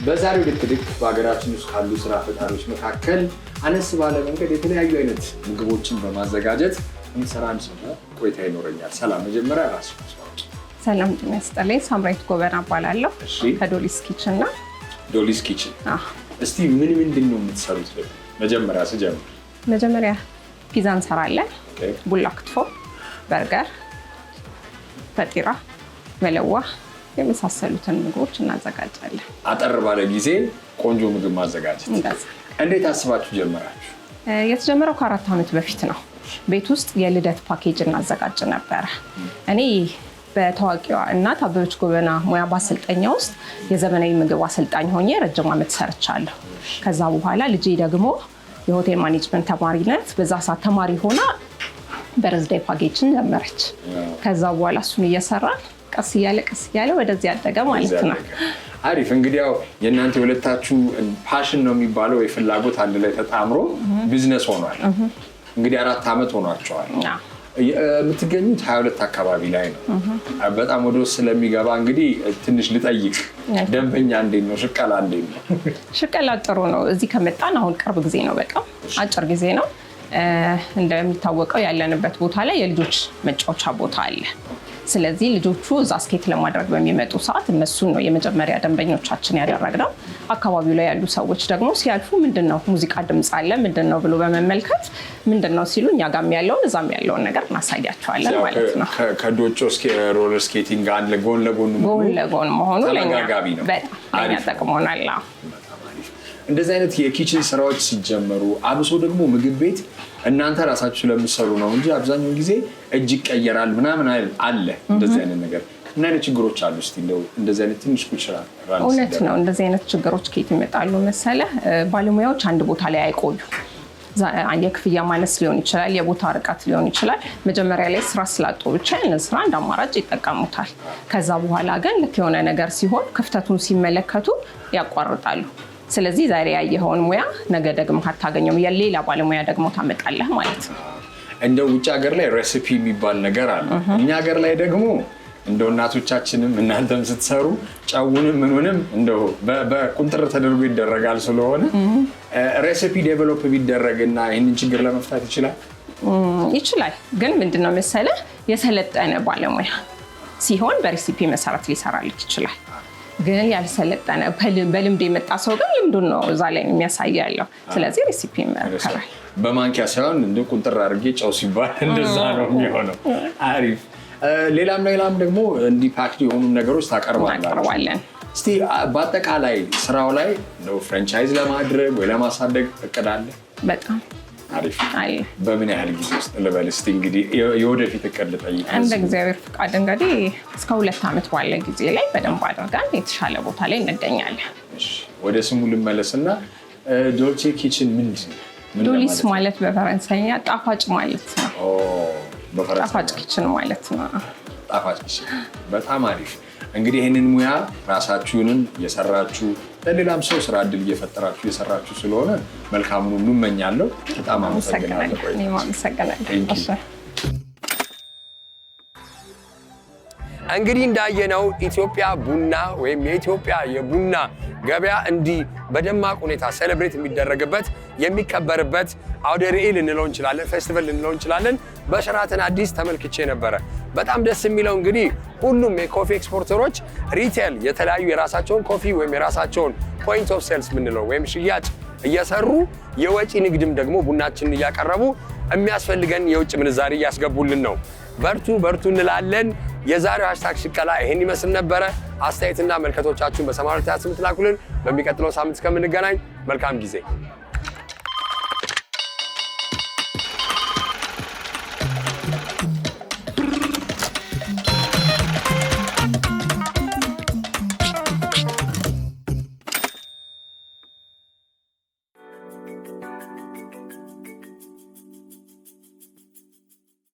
በዛሬው ልትድቅ በሀገራችን ውስጥ ካሉ ስራ ፈጣሪዎች መካከል አነስ ባለ መንገድ የተለያዩ አይነት ምግቦችን በማዘጋጀት እንሰራ ቆይታ ይኖረኛል። ሰላም፣ መጀመሪያ ራስ ሰላም ጤና ይስጥልኝ። ሳምራዊት ጎበና እባላለሁ ከዶሊስ ኪችን ነው። ዶሊስ ኪችን። እስቲ ምንድን ነው የምትሰሩት? መጀመሪያ ፒዛ እንሰራለን። ቡላ ክትፎ፣ በርገር፣ ፈጢራ፣ መለዋ የመሳሰሉትን ምግቦች እናዘጋጃለን። አጠር ባለ ጊዜ ቆንጆ ምግብ ማዘጋጀት እንዴት አስባችሁ ጀመራችሁ? የተጀመረው ከ4 ዓመት በፊት ነው። ቤት ውስጥ የልደት ፓኬጅ እናዘጋጅ ነበረ። እኔ በታዋቂዋ እናት አበበች ጎበና ሙያ ማሰልጠኛ ውስጥ የዘመናዊ ምግብ አሰልጣኝ ሆኜ ረጅም ዓመት ሰርቻለሁ። ከዛ በኋላ ልጄ ደግሞ የሆቴል ማኔጅመንት ተማሪ ናት። በዛ ሰዓት ተማሪ ሆና በርዝዴይ ፓኬጅን ጀመረች። ከዛ በኋላ እሱን እየሰራን ቀስ እያለ ወደዚህ ያደገ ማለት ነው። አሪፍ። እንግዲህ ያው የእናንተ የሁለታችሁ ፓሽን ነው የሚባለው ወይ ፍላጎት አንድ ላይ ተጣምሮ ቢዝነስ ሆኗል። እንግዲህ 4 ዓመት ሆኗቸዋል። የምትገኙት 22 አካባቢ ላይ ነው። በጣም ወደ ውስጥ ስለሚገባ እንግዲህ ትንሽ ልጠይቅ፣ ደንበኛ እንዴት ነው? ሽቀላ እንዴት ነው? ሽቀላ ጥሩ ነው። እዚህ ከመጣን አሁን ቅርብ ጊዜ ነው፣ በጣም አጭር ጊዜ ነው። እንደሚታወቀው ያለንበት ቦታ ላይ የልጆች መጫወቻ ቦታ አለ። ስለዚህ ልጆቹ እዛ ስኬት ለማድረግ በሚመጡ ሰዓት እነሱን ነው የመጀመሪያ ደንበኞቻችን ያደረግነው። አካባቢው ላይ ያሉ ሰዎች ደግሞ ሲያልፉ ምንድነው ሙዚቃ ድምፅ አለ ምንድነው ብሎ በመመልከት ምንድነው ሲሉ እኛ ጋርም ያለውን እዛም ያለውን ነገር እናሳያቸዋለን ማለት ነው። ከዶጮ ሮለር ስኬቲንግ ጋር ጎን ለጎን መሆኑ ተመጋጋቢ ነው። ለእኛ ጠቅሞናል። እንደዚህ አይነት የኪችን ስራዎች ሲጀመሩ አብሶ ደግሞ ምግብ ቤት እናንተ ራሳችሁ ስለምትሰሩ ነው እንጂ አብዛኛውን ጊዜ እጅ ይቀየራል ምናምን አለ። እንደዚህ አይነት ነገር ምን አይነት ችግሮች አሉ? እስቲ እንደዚህ አይነት ትንሽ ኩችራ እውነት ነው። እንደዚህ አይነት ችግሮች ከየት ይመጣሉ መሰለህ? ባለሙያዎች አንድ ቦታ ላይ አይቆዩ። የክፍያ ማነስ ሊሆን ይችላል፣ የቦታ ርቀት ሊሆን ይችላል። መጀመሪያ ላይ ስራ ስላጡ ብቻ ያንን ስራ እንደ አማራጭ ይጠቀሙታል። ከዛ በኋላ ግን ልክ የሆነ ነገር ሲሆን ክፍተቱን ሲመለከቱ ያቋርጣሉ። ስለዚህ ዛሬ ያየኸውን ሙያ ነገ ደግሞ አታገኘውም፣ ሌላ ባለሙያ ደግሞ ታመጣለህ ማለት ነው። እንደው ውጭ ሀገር ላይ ሬሲፒ የሚባል ነገር አለ። እኛ ሀገር ላይ ደግሞ እንደው እናቶቻችንም እናንተም ስትሰሩ ጨውንም ምኑንም እንደው በቁንጥር ተደርጎ ይደረጋል። ስለሆነ ሬሲፒ ዴቨሎፕ ቢደረግና ይህንን ችግር ለመፍታት ይችላል። ግን ምንድነው መሰለህ የሰለጠነ ባለሙያ ሲሆን በሬሲፒ መሰረት ሊሰራልህ ይችላል። ግን ያልሰለጠነ በልምድ የመጣ ሰው ግን ልምዱን ነው እዛ ላይ የሚያሳይ ያለው። ስለዚህ ሬሲፒ ይመከራል። በማንኪያ ሳይሆን እንደ ቁንጥር አድርጌ ጨው ሲባል እንደዛ ነው የሚሆነው። አሪፍ። ሌላም ደግሞ እንዲህ ፓክድ የሆኑ ነገሮች ታቀርባለን። እስቲ በአጠቃላይ ስራው ላይ ነው ፍራንቻይዝ ለማድረግ ወይ ለማሳደግ እቅድ አለ? በጣም አሪፍ። በምን ያህል ጊዜ ውስጥ ልበል እስቲ እንግዲህ የወደፊት እቅድ ልጠይቅ። እንደ እግዚአብሔር ፍቃድ እንግዲህ እስከ 2 ዓመት ባለ ጊዜ ላይ በደንብ አድርገን የተሻለ ቦታ ላይ እንገኛለን። ወደ ስሙ ልመለስና ዶልቼ ኪችን ምንድን ነው? ዶሊስ ማለት በፈረንሳይኛ ጣፋጭ ማለት ነው። ጣፋጭ ኪችን ማለት ነው። ጣፋጭ ኪችን። በጣም አሪፍ። እንግዲህ ይህንን ሙያ ራሳችሁንን እየሰራችሁ ለሌላም ሰው ስራ እድል እየፈጠራችሁ እየሰራችሁ ስለሆነ መልካሙን ሁሉ እመኛለሁ። በጣም አመሰግናለሁ። እንግዲህ እንዳየነው ኢትዮጵያ ቡና ወይም የኢትዮጵያ የቡና ገበያ እንዲህ በደማቅ ሁኔታ ሴሌብሬት የሚደረግበት የሚከበርበት አውደ ርዕይ ልንለው እንችላለን፣ ፌስቲቫል ልንለው እንችላለን። በሸራተን አዲስ ተመልክቼ ነበረ። በጣም ደስ የሚለው እንግዲህ ሁሉም የኮፊ ኤክስፖርተሮች ሪቴል የተለያዩ የራሳቸውን ኮፊ ወይም የራሳቸውን ፖይንት ኦፍ ሴልስ ምንለው ወይም ሽያጭ እየሰሩ የወጪ ንግድም ደግሞ ቡናችንን እያቀረቡ የሚያስፈልገን የውጭ ምንዛሪ እያስገቡልን ነው። በርቱ እንላለን። የዛሬው ሃሽታግ ሽቀላ ይሄን ይመስል ነበረ። አስተያየትና መልከቶቻችሁን በሰማያዊ ታስምት ላኩልን። በሚቀጥለው ሳምንት እስከምንገናኝ መልካም ጊዜ